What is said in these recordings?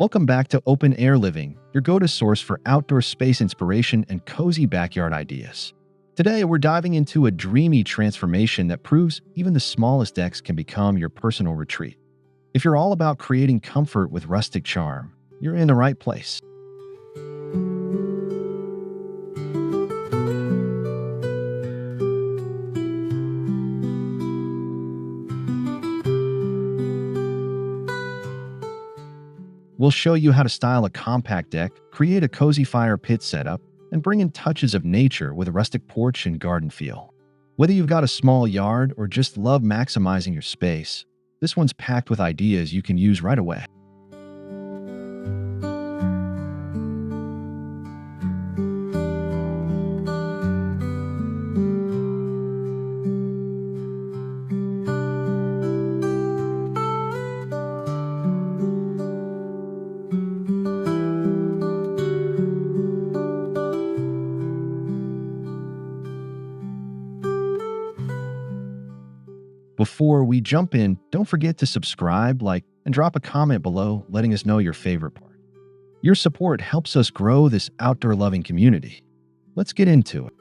Welcome back to Open Air Living, your go-to source for outdoor space inspiration and cozy backyard ideas. Today, we're diving into a dreamy transformation that proves even the smallest decks can become your personal retreat. If you're all about creating comfort with rustic charm, you're in the right place. We'll show you how to style a compact deck, create a cozy fire pit setup, and bring in touches of nature with a rustic porch and garden feel. Whether you've got a small yard or just love maximizing your space, this one's packed with ideas you can use right away. Before we jump in, don't forget to subscribe, like, and drop a comment below letting us know your favorite part. Your support helps us grow this outdoor loving community. Let's get into it.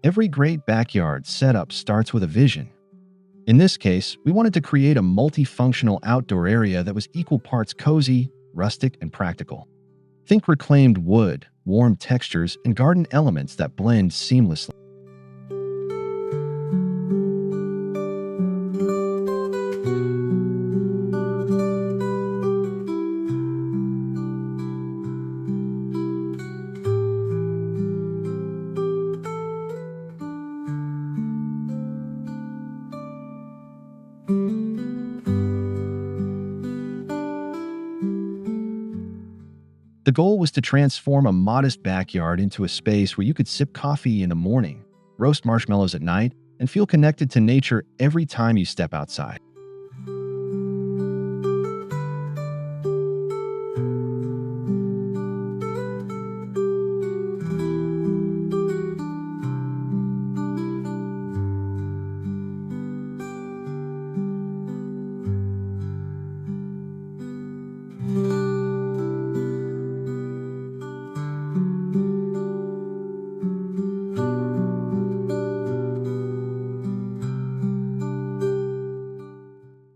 Every great backyard setup starts with a vision. In this case, we wanted to create a multifunctional outdoor area that was equal parts cozy, rustic, and practical. Think reclaimed wood, warm textures, and garden elements that blend seamlessly. The goal was to transform a modest backyard into a space where you could sip coffee in the morning, roast marshmallows at night, and feel connected to nature every time you step outside.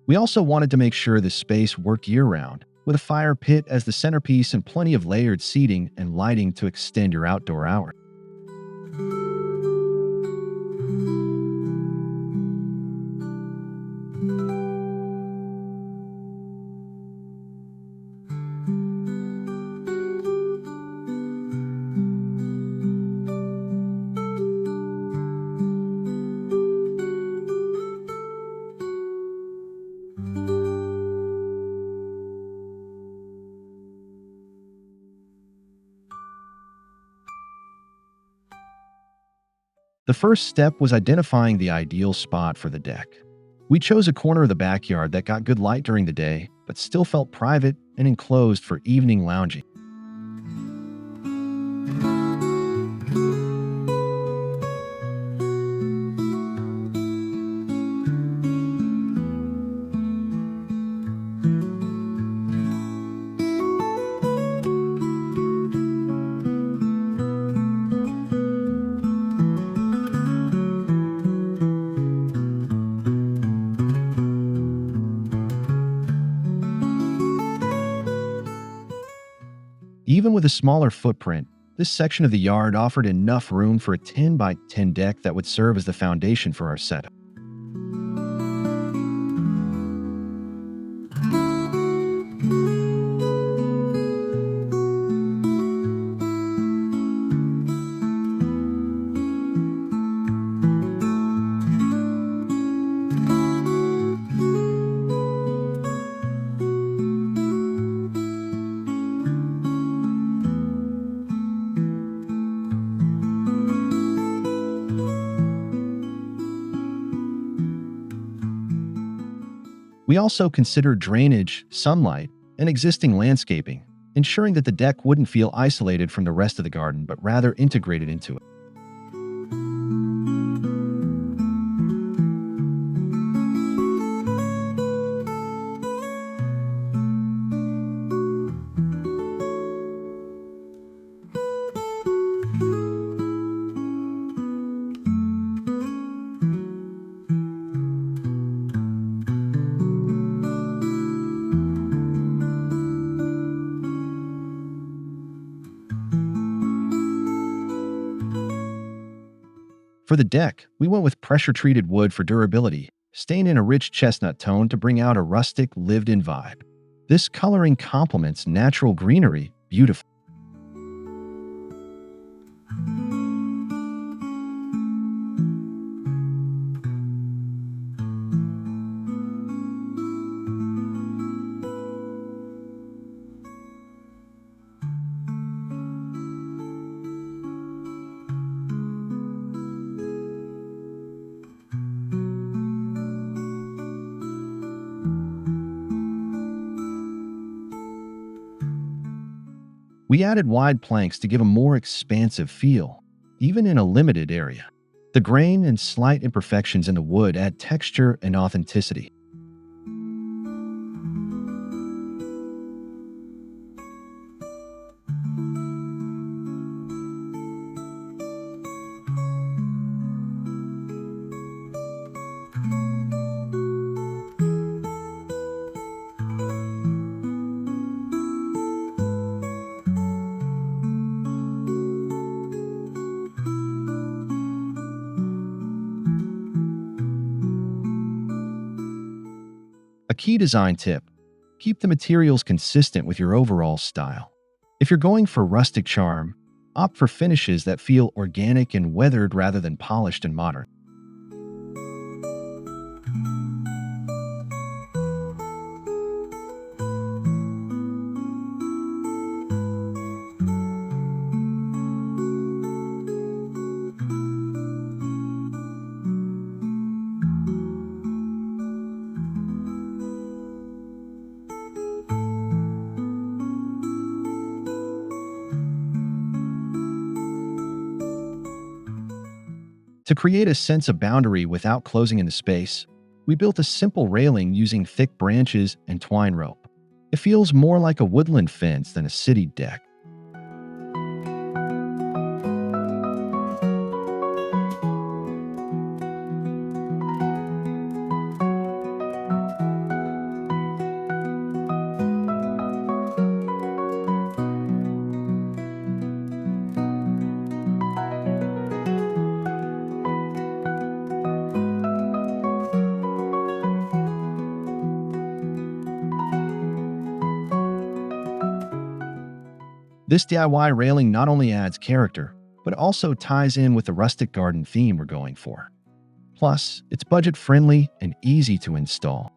We also wanted to make sure the space worked year-round, with a fire pit as the centerpiece and plenty of layered seating and lighting to extend your outdoor hours. The first step was identifying the ideal spot for the deck. We chose a corner of the backyard that got good light during the day, but still felt private and enclosed for evening lounging. Even with a smaller footprint, this section of the yard offered enough room for a 10 by 10 deck that would serve as the foundation for our setup. We also considered drainage, sunlight, and existing landscaping, ensuring that the deck wouldn't feel isolated from the rest of the garden but rather integrated into it. For the deck, we went with pressure-treated wood for durability, stained in a rich chestnut tone to bring out a rustic, lived-in vibe. This coloring complements natural greenery beautifully. We added wide planks to give a more expansive feel, even in a limited area. The grain and slight imperfections in the wood add texture and authenticity. A key design tip: keep the materials consistent with your overall style. If you're going for rustic charm, opt for finishes that feel organic and weathered rather than polished and modern. To create a sense of boundary without closing in the space, we built a simple railing using thick branches and twine rope. It feels more like a woodland fence than a city deck. This DIY railing not only adds character, but also ties in with the rustic garden theme we're going for. Plus, it's budget-friendly and easy to install.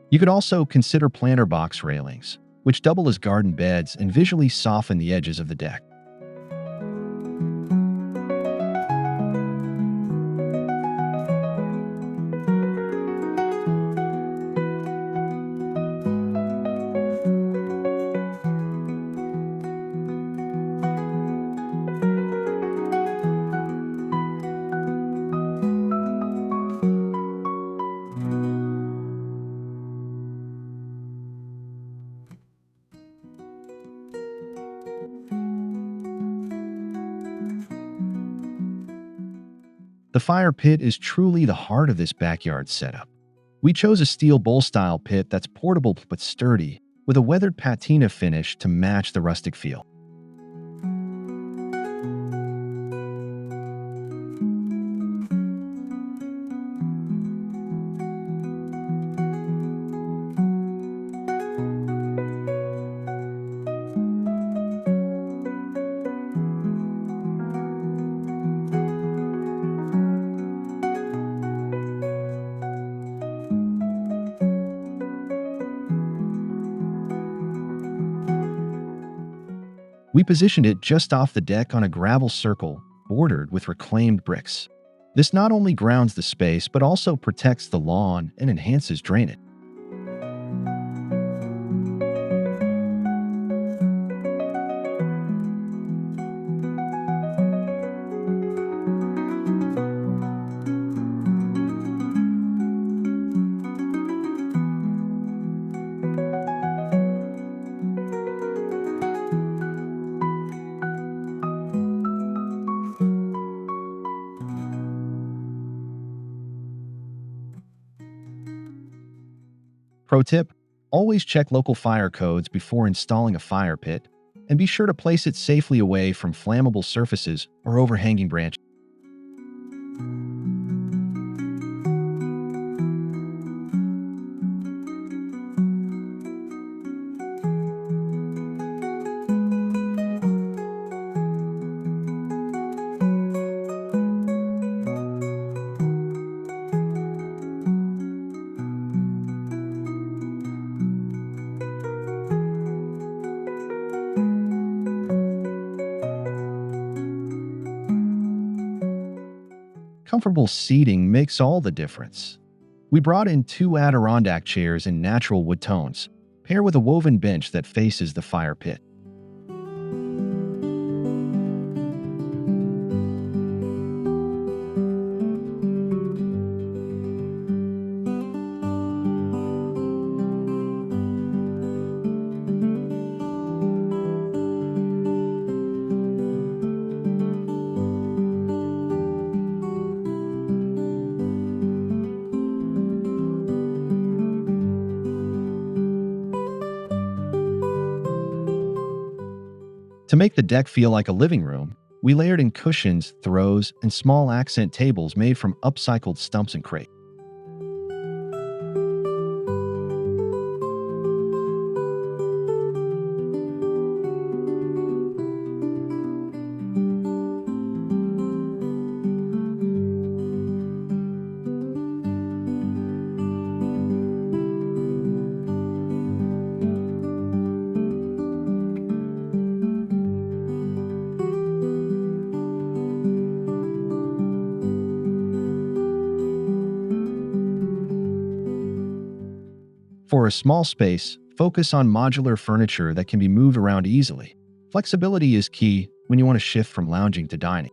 You could also consider planter box railings, which double as garden beds and visually soften the edges of the deck. The fire pit is truly the heart of this backyard setup. We chose a steel bowl-style pit that's portable but sturdy, with a weathered patina finish to match the rustic feel. We positioned it just off the deck on a gravel circle bordered with reclaimed bricks. This not only grounds the space but also protects the lawn and enhances drainage. Pro tip: always check local fire codes before installing a fire pit, and be sure to place it safely away from flammable surfaces or overhanging branches. Comfortable seating makes all the difference. We brought in two Adirondack chairs in natural wood tones, paired with a woven bench that faces the fire pit. To make the deck feel like a living room, we layered in cushions, throws, and small accent tables made from upcycled stumps and crates. For a small space, focus on modular furniture that can be moved around easily. Flexibility is key when you want to shift from lounging to dining.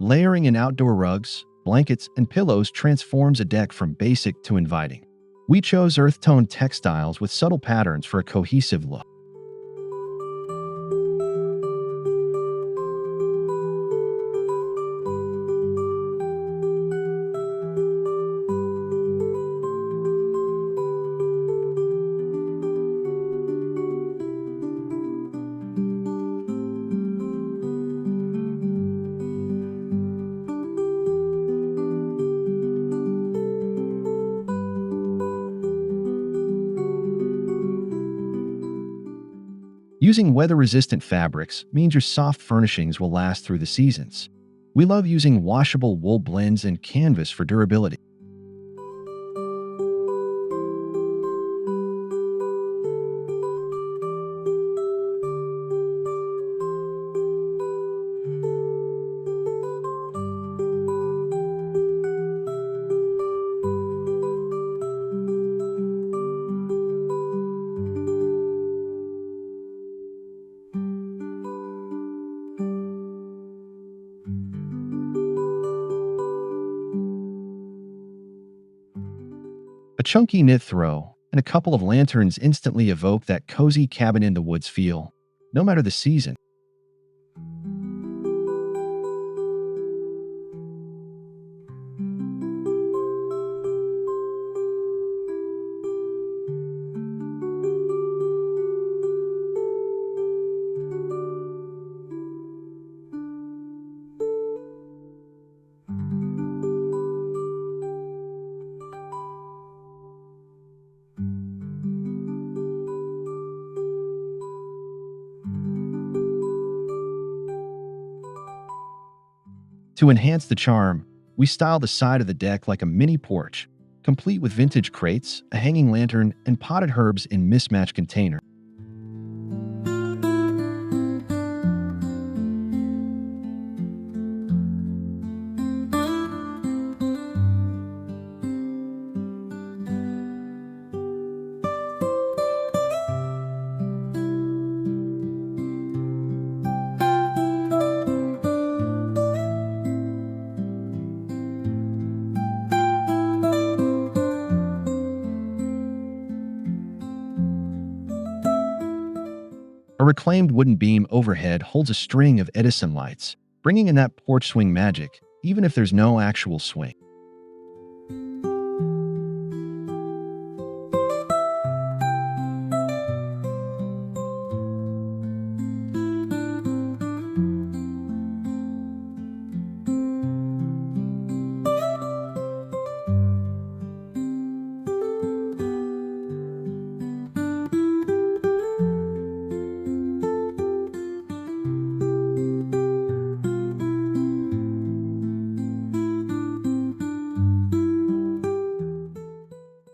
Layering in outdoor rugs, blankets, and pillows transforms a deck from basic to inviting. We chose earth-tone textiles with subtle patterns for a cohesive look. Using weather-resistant fabrics means your soft furnishings will last through the seasons. We love using washable wool blends and canvas for durability. A chunky knit throw and a couple of lanterns instantly evoke that cozy cabin in the woods feel, no matter the season. To enhance the charm, we style the side of the deck like a mini porch, complete with vintage crates, a hanging lantern, and potted herbs in mismatched containers. A reclaimed wooden beam overhead holds a string of Edison lights, bringing in that porch swing magic, even if there's no actual swing.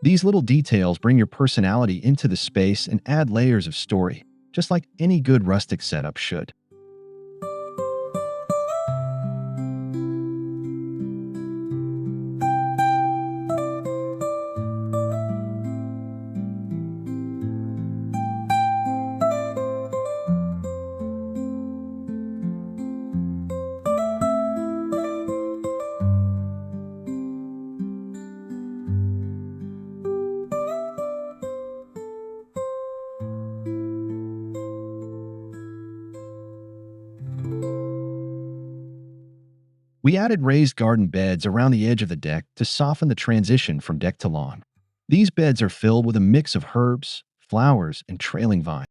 These little details bring your personality into the space and add layers of story, just like any good rustic setup should. We added raised garden beds around the edge of the deck to soften the transition from deck to lawn. These beds are filled with a mix of herbs, flowers, and trailing vines.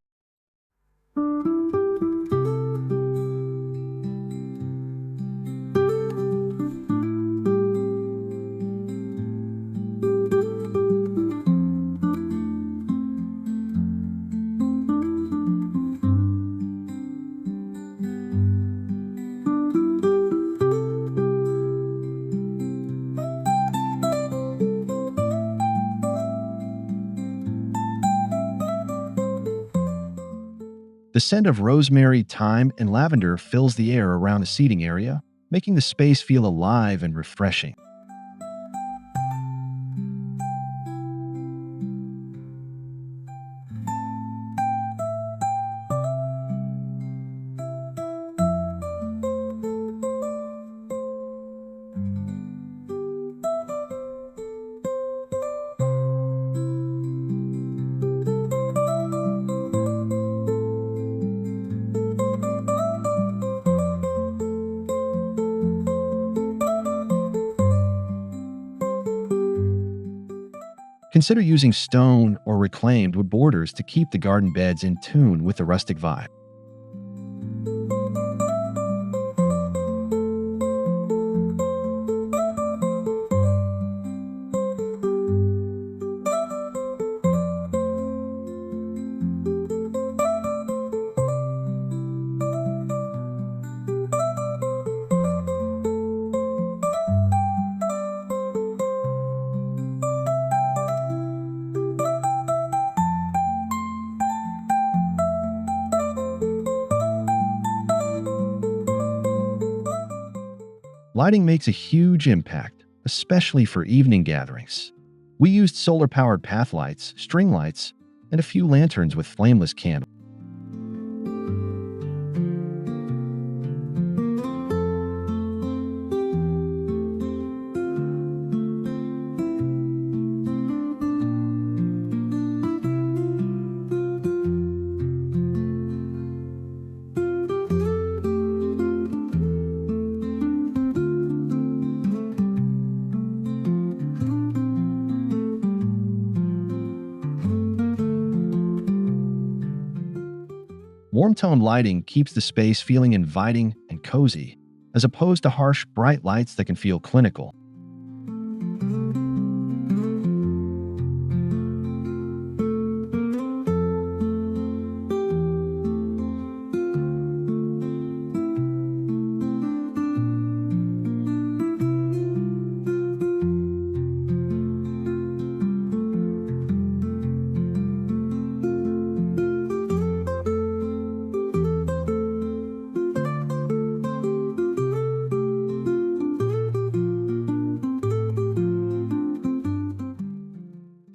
The scent of rosemary, thyme, and lavender fills the air around the seating area, making the space feel alive and refreshing. Consider using stone or reclaimed wood borders to keep the garden beds in tune with the rustic vibe. Lighting makes a huge impact, especially for evening gatherings. We used solar-powered path lights, string lights, and a few lanterns with flameless candles. Warm-tone lighting keeps the space feeling inviting and cozy, as opposed to harsh, bright lights that can feel clinical.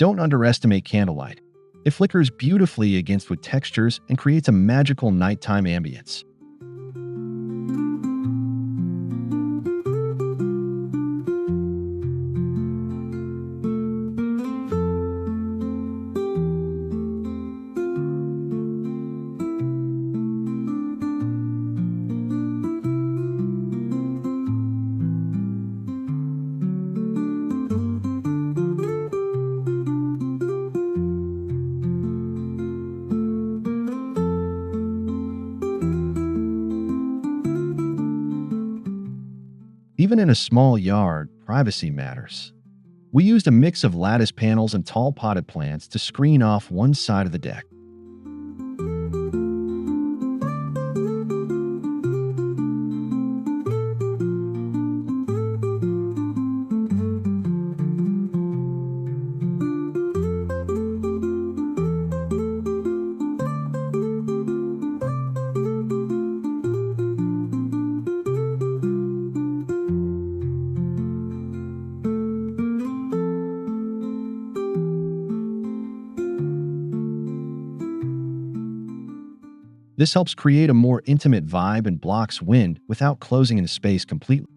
Don't underestimate candlelight. It flickers beautifully against wood textures and creates a magical nighttime ambience. Even in a small yard, privacy matters. We used a mix of lattice panels and tall potted plants to screen off one side of the deck. This helps create a more intimate vibe and blocks wind without closing in the space completely.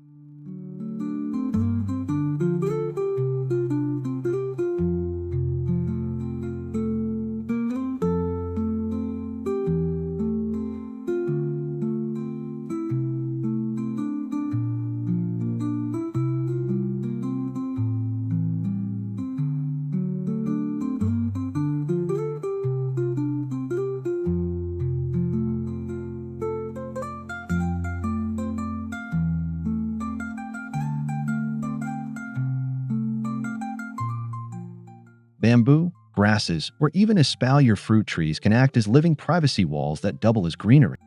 Bamboo, grasses, or even espalier fruit trees can act as living privacy walls that double as greenery.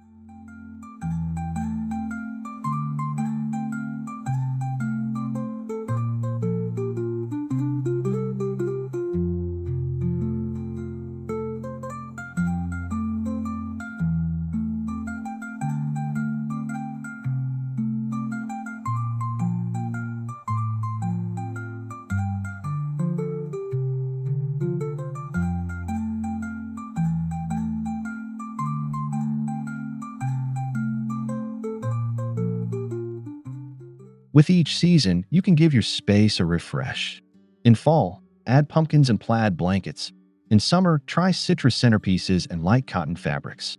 With each season, you can give your space a refresh. In fall, add pumpkins and plaid blankets. In summer, try citrus centerpieces and light cotton fabrics.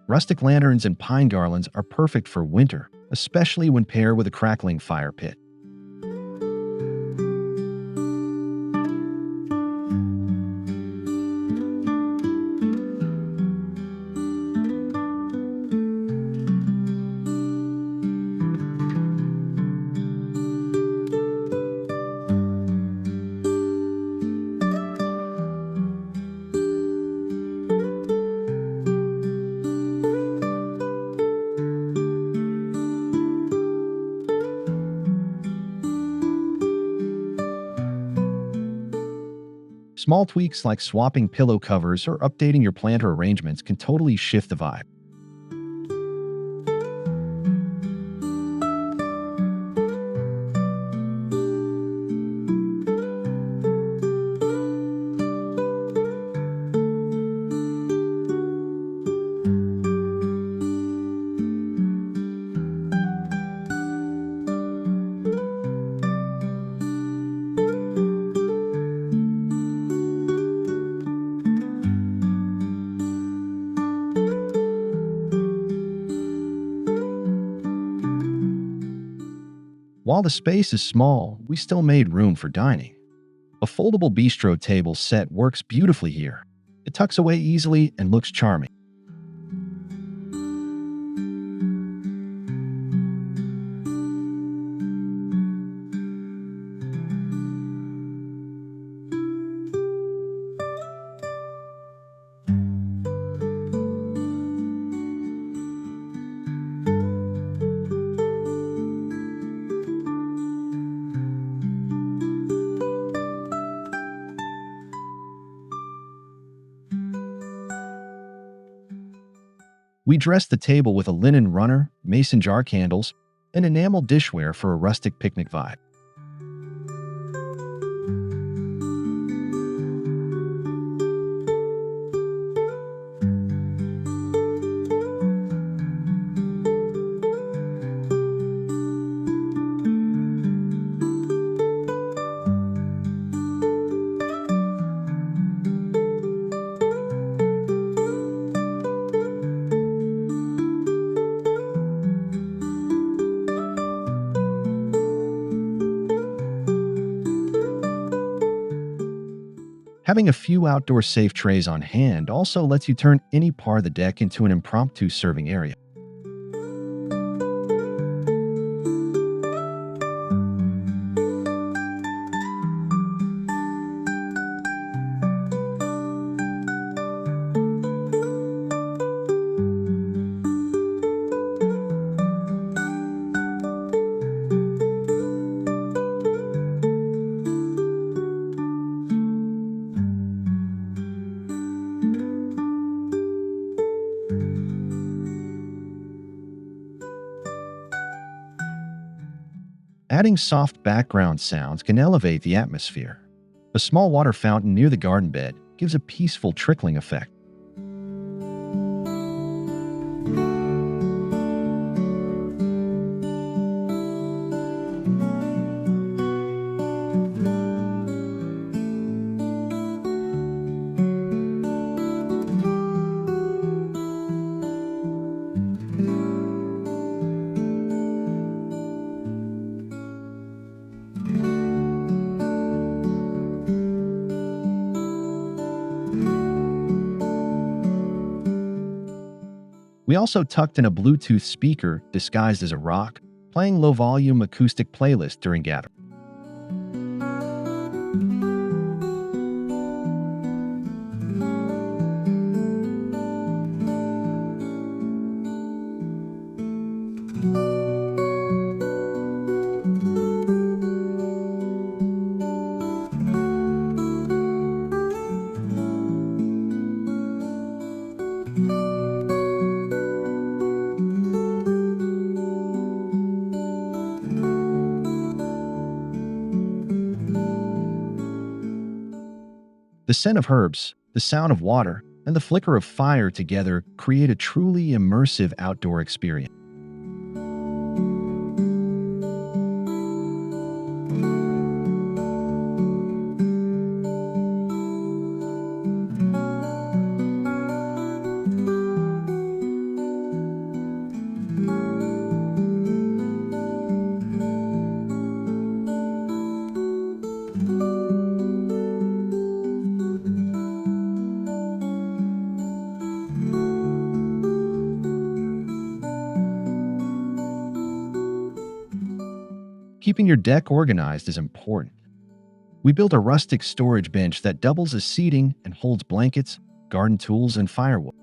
Rustic lanterns and pine garlands are perfect for winter, especially when paired with a crackling fire pit. Small tweaks like swapping pillow covers or updating your planter arrangements can totally shift the vibe. While the space is small, we still made room for dining. A foldable bistro table set works beautifully here. It tucks away easily and looks charming. We dressed the table with a linen runner, mason jar candles, and enamel dishware for a rustic picnic vibe. Having a few outdoor safe trays on hand also lets you turn any part of the deck into an impromptu serving area. Adding soft background sounds can elevate the atmosphere. A small water fountain near the garden bed gives a peaceful trickling effect. We also tucked in a Bluetooth speaker disguised as a rock, playing low-volume acoustic playlists during gatherings. The scent of herbs, the sound of water, and the flicker of fire together create a truly immersive outdoor experience. Keeping your deck organized is important. We built a rustic storage bench that doubles as seating and holds blankets, garden tools, and firewood.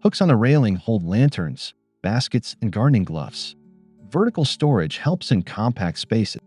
Hooks on the railing hold lanterns, baskets, and gardening gloves. Vertical storage helps in compact spaces.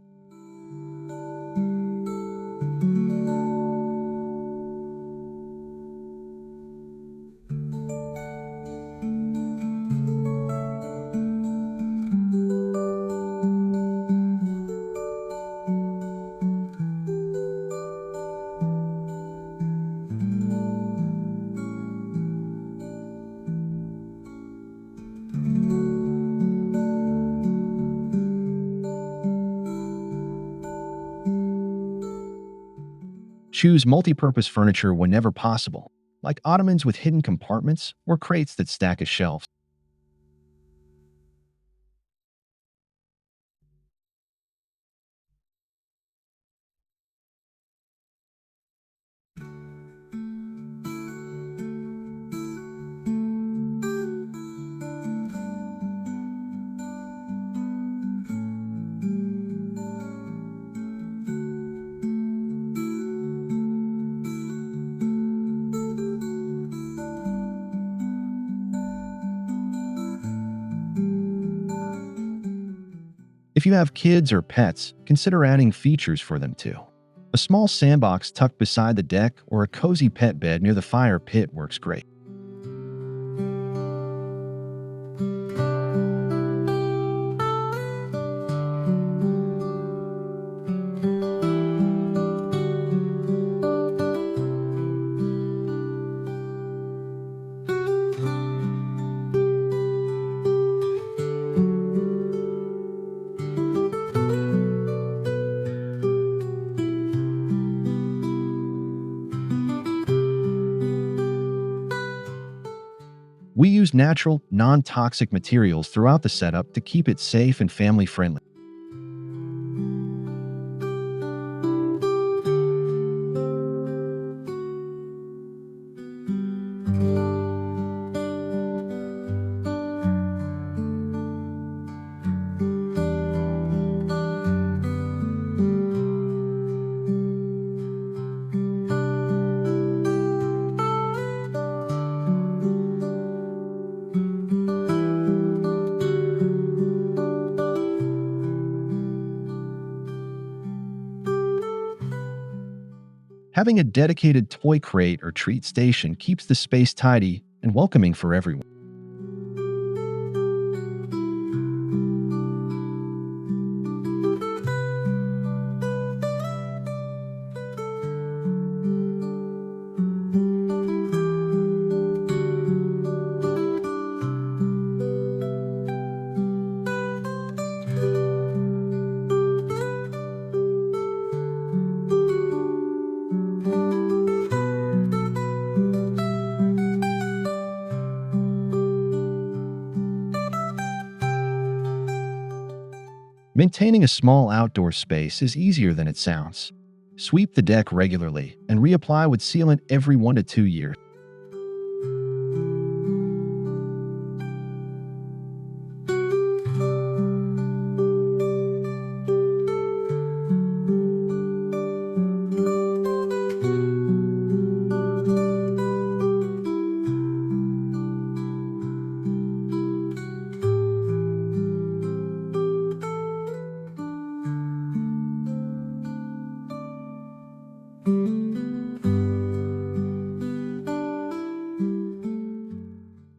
Choose multi-purpose furniture whenever possible, like ottomans with hidden compartments or crates that stack as shelves. If you have kids or pets, consider adding features for them too. A small sandbox tucked beside the deck or a cozy pet bed near the fire pit works great. We use natural, non-toxic materials throughout the setup to keep it safe and family-friendly. Having a dedicated toy crate or treat station keeps the space tidy and welcoming for everyone. Maintaining a small outdoor space is easier than it sounds. Sweep the deck regularly and reapply with sealant every 1 to 2 years.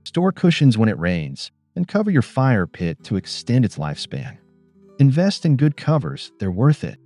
Store cushions when it rains, and cover your fire pit to extend its lifespan. Invest in good covers, they're worth it.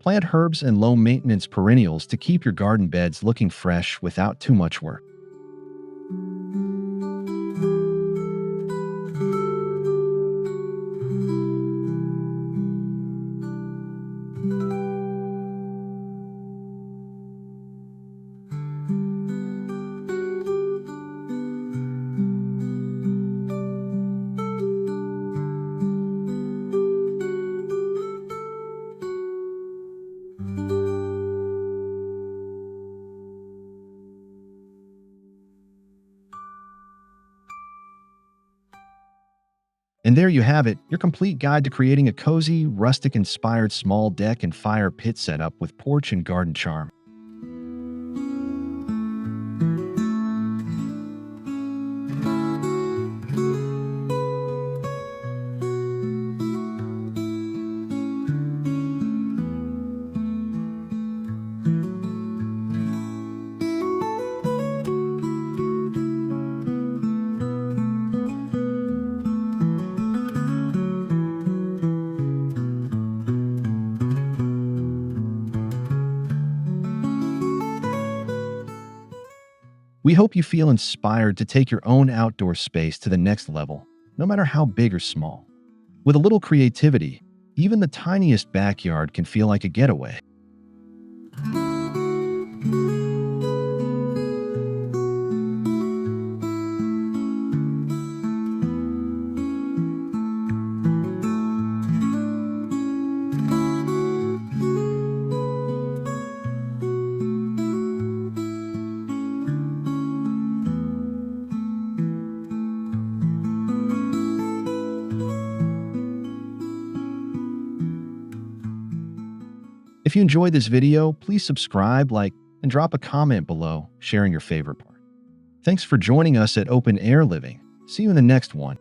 Plant herbs and low-maintenance perennials to keep your garden beds looking fresh without too much work. And there you have it, your complete guide to creating a cozy, rustic-inspired small deck and fire pit setup with porch and garden charm. We hope you feel inspired to take your own outdoor space to the next level, no matter how big or small. With a little creativity, even the tiniest backyard can feel like a getaway. If you enjoyed this video, please subscribe, like, and drop a comment below sharing your favorite part. Thanks for joining us at Open Air Living. See you in the next one.